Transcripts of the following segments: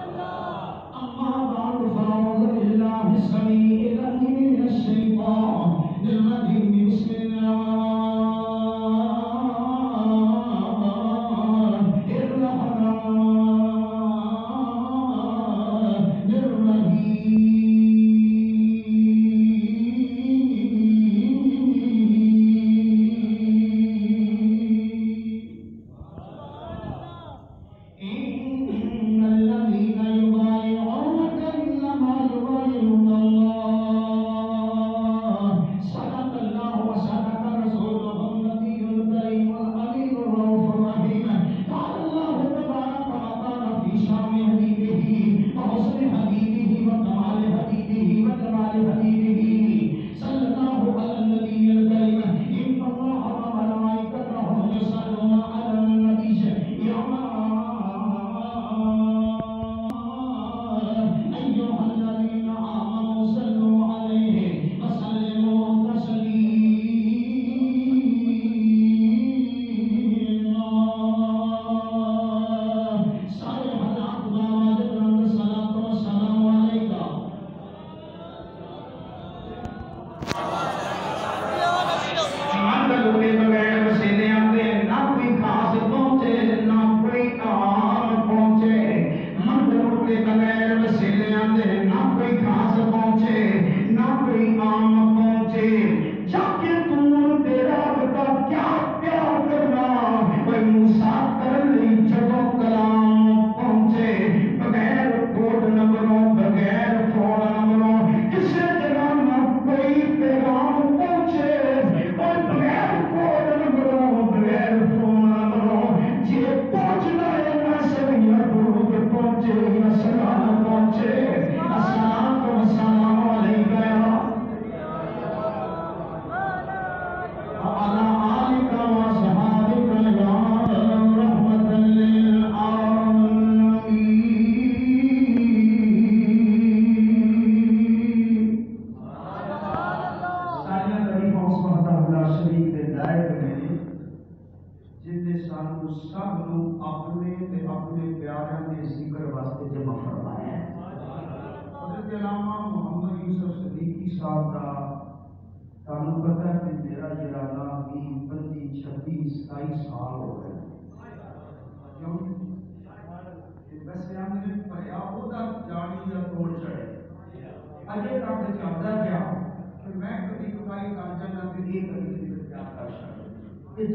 أما بعد فأعوذ بالله السميع العليم من الشيطان الرجيم بسم الله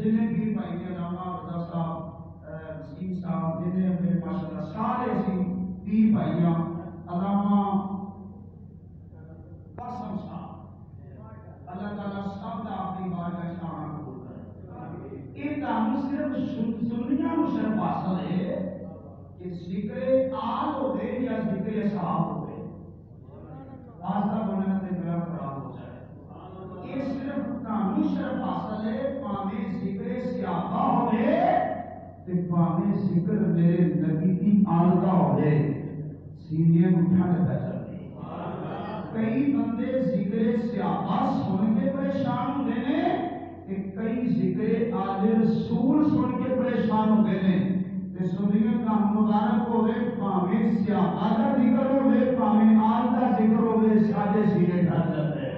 جنہیں بھی بھائی علامہ رضا صاحب وسیم صاحب جنہیں اپنے ماشاءاللہ سارے سی پیر بھائیاں علامہ قاسم صاحب اللہ تعالیٰ سب کا اپنی بارگاہ شان قبول کرے. یہ کام صرف سنیاں کو صرف حاصل ہے کہ ذکر آل ہوئے یا ذکر اصحاب ہوئے واسطہ بننے سے میرا خراب ہو جائے. یہ صرف کام صرف حاصل ہے ذکر صحابہ ہوئے تے پاویں ذکر میرے نبی کی آلگا ہوئے سینے اٹھانے پہ چلے. کئی بندے ذکر صحابہ سن کے پریشان ہوئے نے تے کئی ذکر آل رسول سن کے پریشان ہوئے نے. تے سنیے کا مبارک ہوئے پاویں صحابہ کا ذکر ہوئے پاویں آل کا ذکر ہوئے ساڈے سینے ڈھل جاتے ہیں.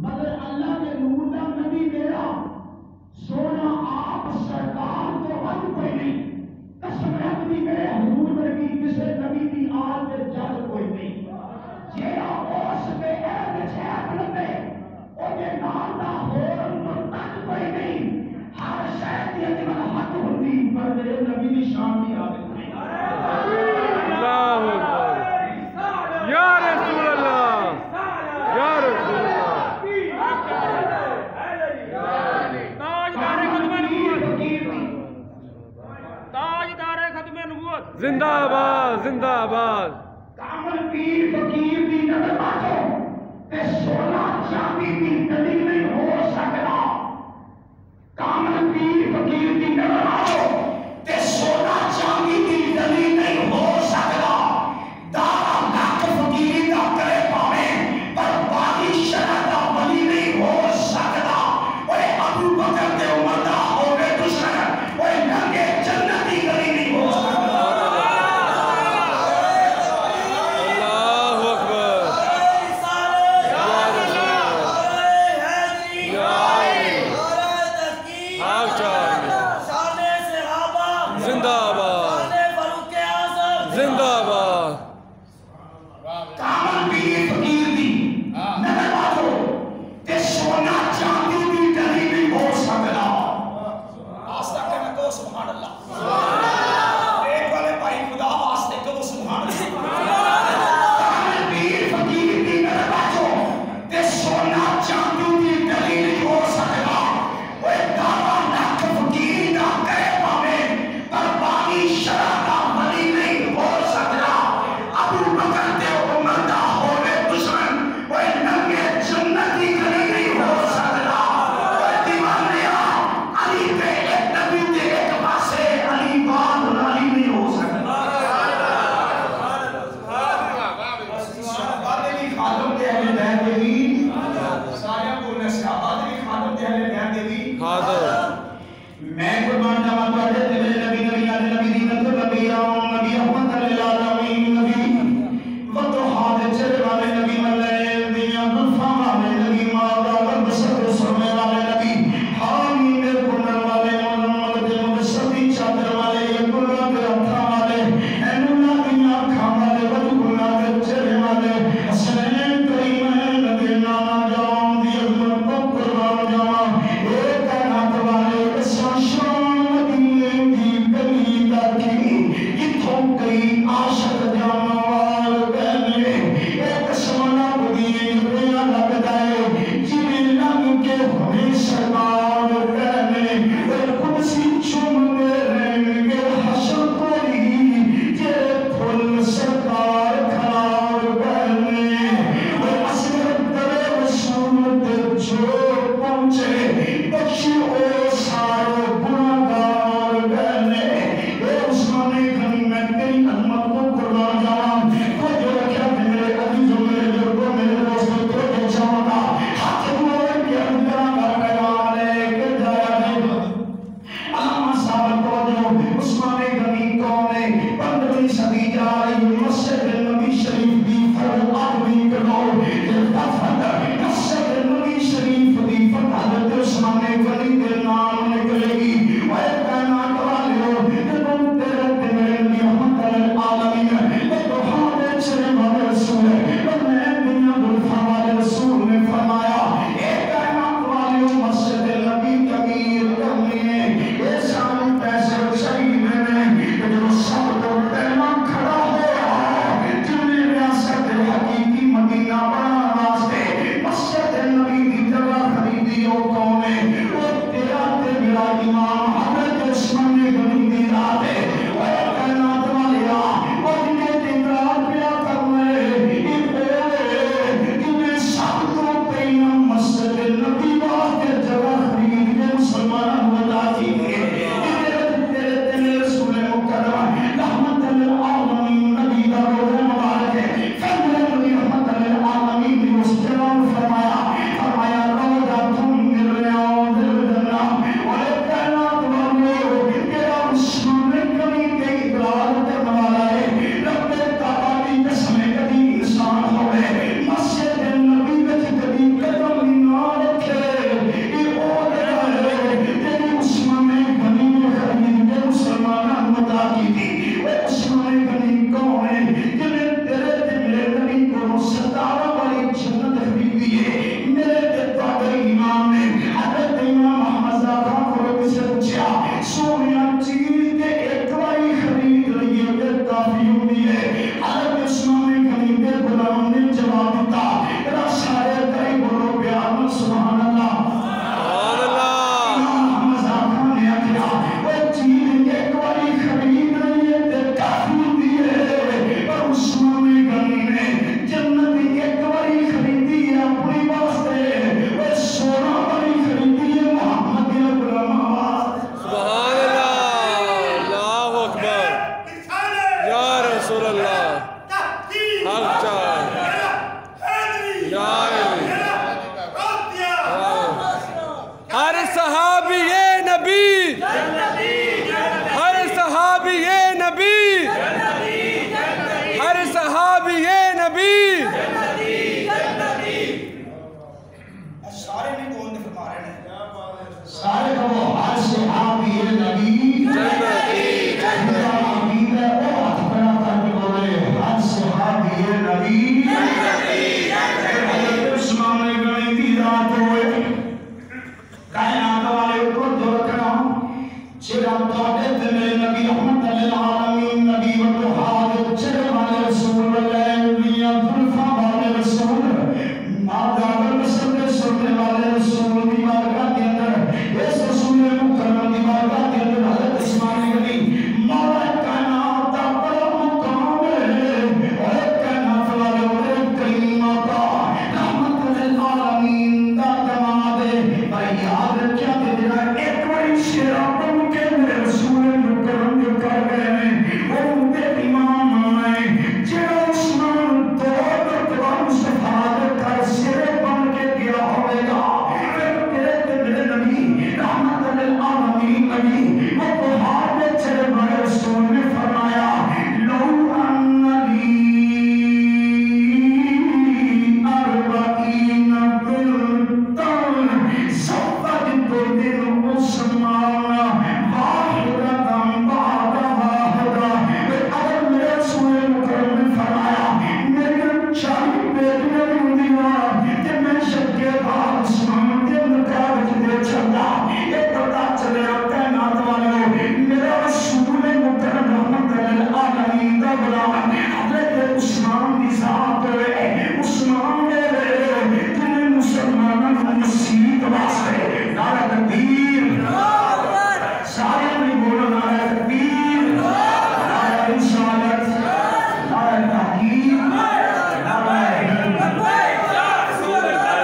مگر اللہ کے نور کا نبی میرا سونا آپ سرکار کو حد کوئی نہیں. قسم رب دی میرے حضور ورگی کسے نبی دی آل دے جل کوئی نہیں. جیڑا اس دے عہد وچ ہے لبے او دے نال دا ہور مرتد کوئی نہیں. ہر شے دی اجمل حق ہوندی پر میرے نبی دی شان دی آوے. اللہ اکبر. یا زندہ آباد زندہ آباد کامل پیر فقیر دی نظر بچو تے سونا چاندی دی دلیل نہیں ہو سکتا کامل پیر فقیر دی نظر بچو تے سونا چاندی دی دلیل نہیں ہو سکتا دارا ناک فقیری دا کرے پاویں پر باقی شرع دا ولی نہیں ہو سکتا اوے ابو بکر تے عمر دا ہوے دشمن اوے ننگے جنت دی گلی نہیں ہو سکتا حق چال یا علی ہر صحابی نبی ہر صحابی نبی ہر صحابی نبی سارے نہیں بولتے فرما رہے ہیں سارے کہو ہر صحابی نبی جنتی امید ہے وہ ہاتھ بنا کر کے بولے ہر صحابی نبی جنتی حضرت عثمان غنی دی رات ہوئے کائنات والے کو جو رکھنا جڑا تواڈے تے میرے نبی رحمت للعالمین نبی و حاضر چڑھ والے رسول اللہ میاں زلفا والے رسول مادام رسول سننے والے رسول دی بارگاہ کے اندر اس رسول مکرم دی بارگاہ کے اندر حضرت عثمان غنی مولا کائنات دا بڑا مقام ہے اور کائنات والے اور کریم آقا رحمت للعالمین دا دماد ہے پر یاد رکھیا کہ جڑا ایک بڑی شراب کے میرے رسول مکرم جو کر گئے ہیں وہ ان کے امام ہیں جڑا عثمان تو قرآن صفحات کا سرے بن کے گیا ہوئے گا پھر تیرے میرے نبی رحمت للعالمین نبی وہ بہار میں چلے بڑے رسول نے فرمایا لو ان لی اربعین بلتن صفت دل عثمان واحدتاً بعد واحدہ اگر میرے رسول مکرم نے فرمایا میرے چاہی بیٹیاں بھی ہوندی کہ میں شک کے بعد عثمان کے مقابل دے چلا یہ پتا چلے کائنات والے میرا رسول مکرم رحمت للعالمین دا غلام حضرت عثمان کی ذات ہے عثمان میرے دل مسلمانوں کو مسیح واسطے نعرہ تکبیر سارے میں بولو نعرہ تکبیر نعرہ رسالت نعرہ تحقیق نعرہ لبیک یا رسول اللہ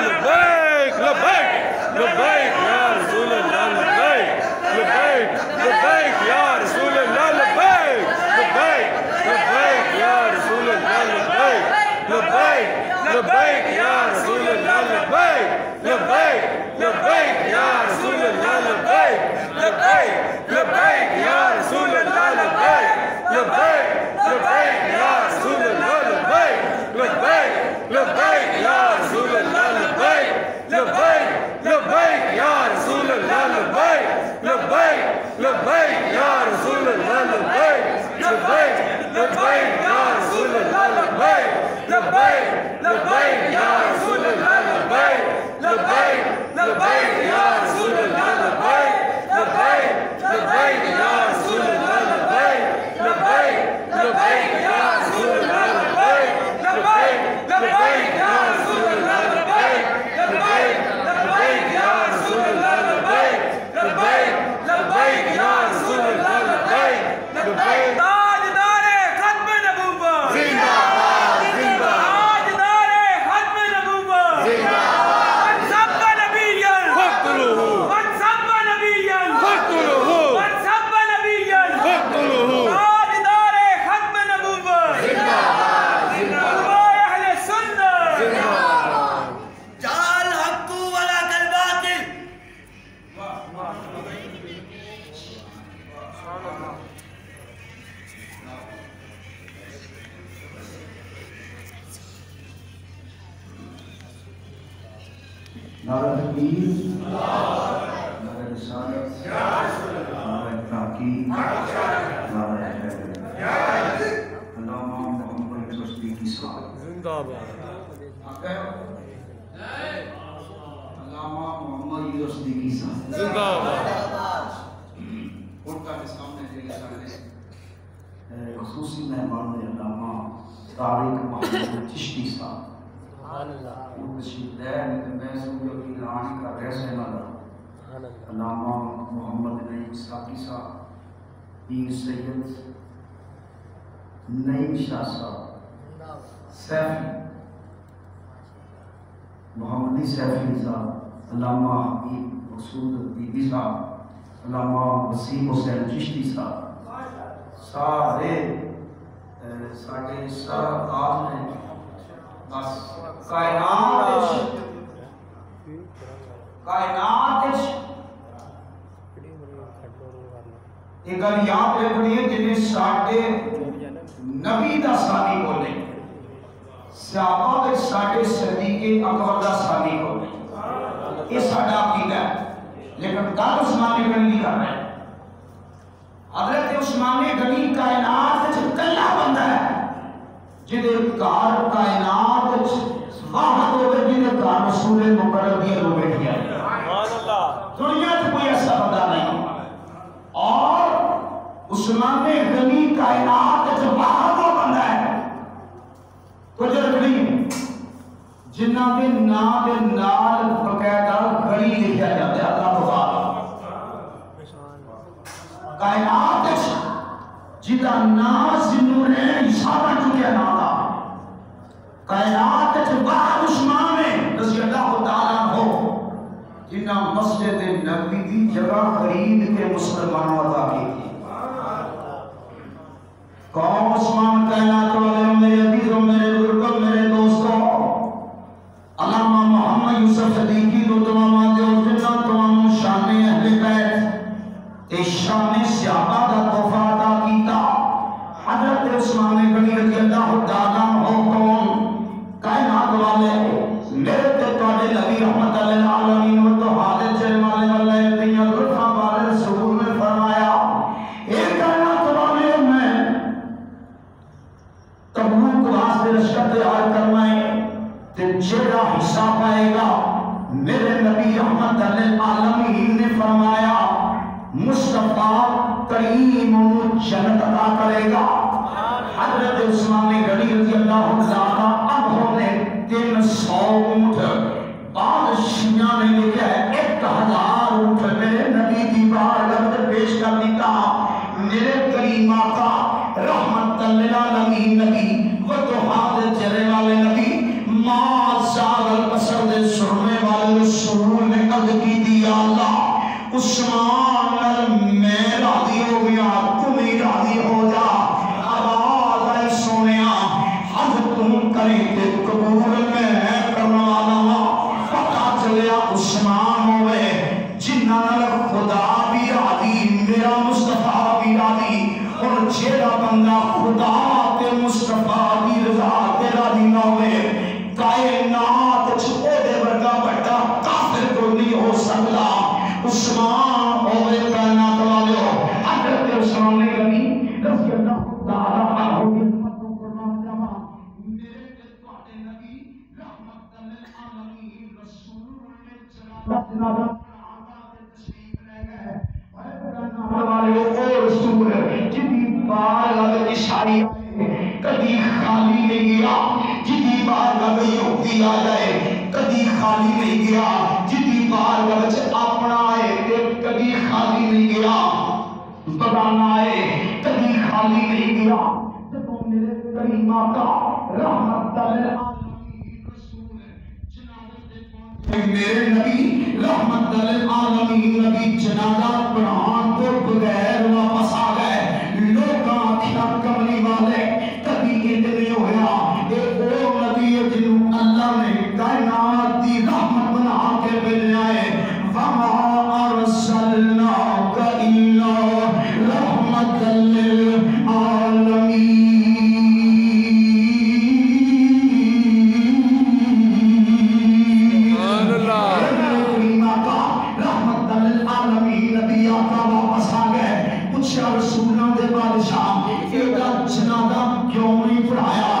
لبیک لبیک لبیک یا رسول اللہ لبیک لبیک لبیک یا رسول اللہ لبیک لبیک لبیک یا رسول اللہ لبیک لبیک لبیک یا رسول اللہ لبیک لبیک لبیک یا رسول اللہ لبیک لبیک لبیک یا رسول اللہ لبیک لبیک لبیک یا رسول اللہ لبیک لبیک لبیک یا رسول اللہ لبیک لبیک لبیک یا رسول اللہ لبیک لبیک لبیک یا رسول اللہ لبیک لبیک لبیک یا رسول اللہ لبیک لبیک لبیک یا رسول اللہ لبیک لبیک لبیک یا رسول اللہ لبیک لبیک لبیک یا رسول اللہ لبیک لبیک لبیک یا رسول اللہ لبیک لبیک لبیک یا رسول اللہ لبیک لبیک لبیک یا رسول اللہ لبیک لبیک لبیک یا رسول اللہ لبیک لبیک تاجدار ختم نبوت زندہ باد زندہ تاجدار ختم نبوت زندہ من سب نبیا فاقتلوه من سب نبیا فاقتلوه من سب نبیا فاقتلوه تاجدار ختم نبوت زندہ باد زندہ باد اہل سنت زندہ باد جعل حق ولا الباطل نعرہ تکبیر نعرہ رسالت نعرہ تحقیق نعرہ حیدر علامہ محمد صدیقی صاحب زندہ باد علامہ محمد صدیقی صاحب زندہ باد ان کا سامنے دے سارے خصوصی مہمان علامہ طارق محمد چشتی صاحب ان تشریف لے لیکن میں سمجھو کہ اعلان کا رہے نہ رہا علامہ محمد نعیم ساقی صاحب پیر سید نعیم شاہ صاحب سیفی محمدی سیفی صاحب علامہ حبیب مقصود حبیبی صاحب علامہ وسیم حسین چشتی صاحب سارے ساڈے سرکار نے بس کائنات ایک گل یاد رکھنی ہے جنہیں ساڈے نبی دا ثانی بولے صحابہ دے ساڈے صدیق اکبر دا ثانی بولے یہ ساڈا عقیدہ ہے لیکن گل عثمان غنی نہیں کر رہے ہیں حضرت عثمان غنی کائنات وچ کلا بندہ ہے جدے گھر کائنات واحد ہوئے جدے گھر رسول مقرر دی دو بیٹیاں دنیا میں کوئی ایسا بندہ نہیں اور عثمان غنی کائنات جو واحد ہو بندہ ہے کچھ رکھنی جنہ کے نام کے نال باقاعدہ گھڑی لکھا جاتا ہے اللہ تو کائنات جدا نام ذنورین اشارہ چکے نام دا کائنات واحد عثمان رضی اللہ تعالیٰ ہو جنہ مسجد نبی دی جگہ خرید کے مسلمانوں عطا کی تھی کون عثمان کائنات والے میرے عزیزوں میرے بزرگوں میرے دوستوں علامہ محمد یوسف صدیقی دو تمام دے اور جنہ تمام شان اہل بیت تے شان صحابہ دا تحفہ عطا کیتا حضرت عثمان غنی رضی اللہ تعالیٰ ہو کون کائنات والے میرے تے تواڈے نبی رحمت للعالمین و تو حاضر چلے والے والے دنیا لطفہ والے رسول نے فرمایا ایک کائنات والے میں تبوک واسطے لشکر تیار کرنائے تے جیڑا حصہ پائے گا میرے نبی رحمت للعالمین نے فرمایا مصطفیٰ کریم جنت عطا کرے گا حضرت عثمان غنی رضی اللہ تعالیٰ عنہ نے 300 اونٹ بعض شیعہ نے لکھا ہے 1000 اونٹ میرے نبی کی بارگاہ میں پیش کر دیتا میرے کریم آقا رحمت للعالمین نبی وہ تو حاضر چلے والے نبی ما زال البصر دے سرنے والے رسول نے عرض کی دی اللہ عثمان میں راضی ہو گیا تم ہی راضی ہو جا آواز آئی سونیا حد تم کریں تے قبول میں کرنا والا پتا چلیا عثمان ہوئے جنہ خدا بھی راضی میرا مصطفیٰ بھی راضی اور جیڑا بندہ خدا تے مصطفیٰ دی رضا تے راضی نہ ہوئے کائنات چھوڑے دے ورگا بڑا کافر کو نہیں ہو سکتا عثمان ہوئے کائنات والے ہو حضرت عثمان غنی رضی اللہ تعالیٰ عنہ کی حکمتوں قربان جاوا میرے تواڈے نبی رحمت للعالمین رسول نے جناب تشریف لے گئے کائنات والے او رسول جدی بارگاہ عشائی کبھی خالی نہیں گیا جدی بارگاہ یہودی آ جائے کبھی خالی نہیں گیا جدی بارگاہ وچ اپنا آئے کبھی خالی نہیں گیا بگانا آئے کبھی خالی نہیں گیا جب میرے کریم آقا رحمت للعالمین رسول جنازے تے پہنچے میرے نبی رحمت للعالمین نبی جنازہ پڑھان کو بغیر واپس آ گئے لوگ آنکھیں کملی والے کبھی یہ نہیں ہویا ایک وہ نبی ہے جنہوں اللہ نے کائنات دی رحمت بنا کے بھیجا ہے وَمَا أَرْسَلْنَاكَ إِلَّا رَحْمَةً لِّلْعَالَمِينَ رحمت للعالمین نبی آقا واپس آ گئے پوچھا رسولوں دے بادشاہ ایڈا جنازہ کیوں نہیں پڑھایا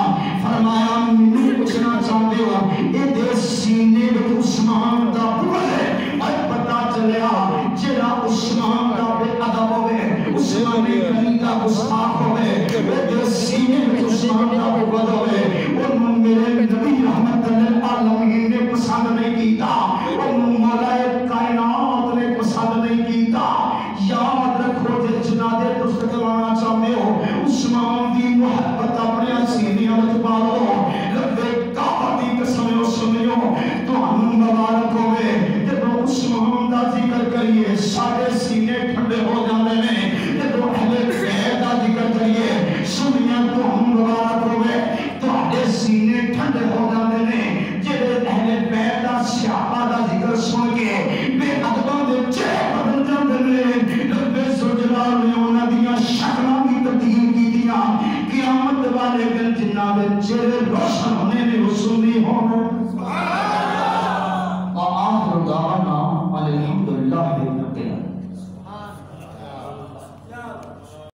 فرمایا مجھے پوچھنا چاہتے ہو یہ دے سینے میں عثمان دا بول ہے اور پتا چلیا جڑا عثمان دا بے ادب ہوئے عثمان غنی دا گستاخ ہوئے یہ دے سینے میں عثمان دا بول ہوئے انہوں میرے نبی رحمت للعالمین نے پسند نہیں کیتا انہوں مولا کائنات نے پسند نہیں کیتا یاد رکھو جے جنازے درست کروانا چاہتے ہو عثمان دی محبت اپنے سینیاں وچ پا لو رب کعبہ دی قسم سنیو تانوں مبارک ہوے جدوں عثمان دا ذکر کریے ساڈے سینے ٹھنڈے ہو جاندے نے جدوں اہل بیت لیکن جنہ دے چہرے روشن ہونے میں وہ سنی ہونا